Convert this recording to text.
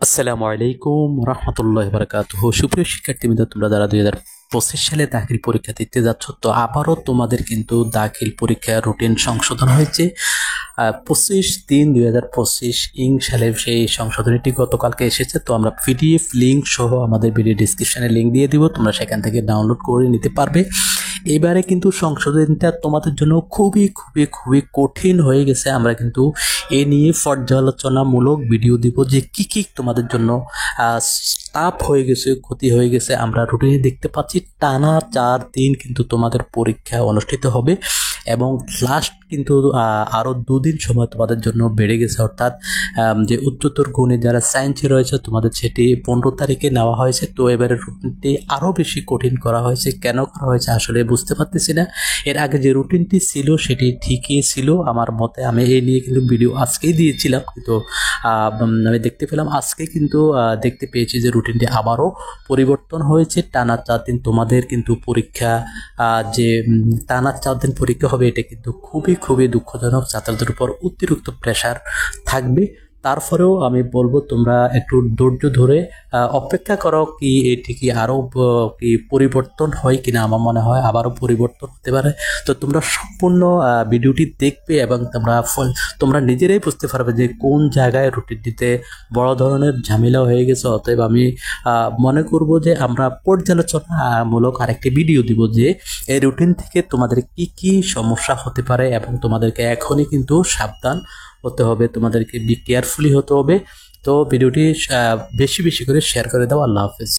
আসসালামু আলাইকুম রহমতুল্লাহি বারাকাতুহু। সুপ্রিয় শিক্ষার্থীবৃন্দ, তোমরা যারা 2025 সালে দাখিল পরীক্ষা দিতে যাচ্ছ, তো আবারও তোমাদের কিন্তু দাখিল পরীক্ষার রুটিন সংশোধন হয়েছে। 25/3/2025 সালে সেই সংশোধনীটি গতকালকে এসেছে। তো আমরা পিডিএফ লিঙ্ক সহ আমাদের ভিডিও ডিসক্রিপশনে লিঙ্ক দিয়ে দিব, তোমরা সেখান থেকে ডাউনলোড করে নিতে পারবে। এবারে কিন্তু সংশোধনীটা তোমাদের জন্য খুবই খুবই খুবই কঠিন হয়ে গেছে। আমরা কিন্তু এ নিয়ে পর্যালোচনামূলক ভিডিও দিব যে কি কি তোমাদের জন্য টাফ হয়ে গেছে, ক্ষতি হয়ে গেছে। আমরা রুটিনে দেখতে পাচ্ছি টানা 4 দিন কিন্তু তোমাদের পরীক্ষা অনুষ্ঠিত হবে এবং লাস্ট কিন্তু আরও 2 দিন সময় তোমাদের জন্য বেড়ে গেছে। অর্থাৎ যে উচ্চতর গণিত যারা সায়েন্সে রয়েছে তোমাদের সেটি 15 তারিখে নেওয়া হয়েছে। তো এবারে রুটিনটি আরও বেশি কঠিন করা হয়েছে। কেন করা হয়েছে আসলে বুঝতে পারতেছি না। এর আগে যে রুটিনটি ছিল সেটি ঠিকই ছিল আমার মতে। আমি এই নিয়ে কিন্তু ভিডিও আজকেই দিয়েছিলাম, কিন্তু আমি দেখতে পেলাম আজকে কিন্তু দেখতে পেয়েছি যে রুটিনটি আবারও পরিবর্তন হয়েছে। টানা 4 দিন তোমাদের কিন্তু পরীক্ষা, যে টানা 4 দিন পরীক্ষা হবে, এটা কিন্তু খুবই খুবই দুঃখজনক। ছাত্রদের উপর অতিরিক্ত প্রেশার থাকবে। তারপরেও আমি বলবো তোমরা একটু ধৈর্য ধরে অপেক্ষা করো, কি এটি কি আরও কি পরিবর্তন হয় কিনা। আমার মনে হয় আবারও পরিবর্তন হতে পারে। তো তোমরা সম্পূর্ণ ভিডিওটি দেখবে এবং তোমরা নিজেরাই বুঝতে পারবে যে কোন জায়গায় রুটিনটিতে বড় ধরনের ঝামেলা হয়ে গেছে। অতএব আমি মনে করব যে আমরা পর্যালোচনামূলক আরেকটি ভিডিও দিব যে এই রুটিন থেকে তোমাদের কি কি সমস্যা হতে পারে এবং তোমাদেরকে এখনই কিন্তু সাবধান হতে হবে, তোমাদেরকে বি কেয়ারফুলি হতে হবে। তো ভিডিওটি বেশি বেশি করে শেয়ার করে দাও। আল্লাহ হাফেজ।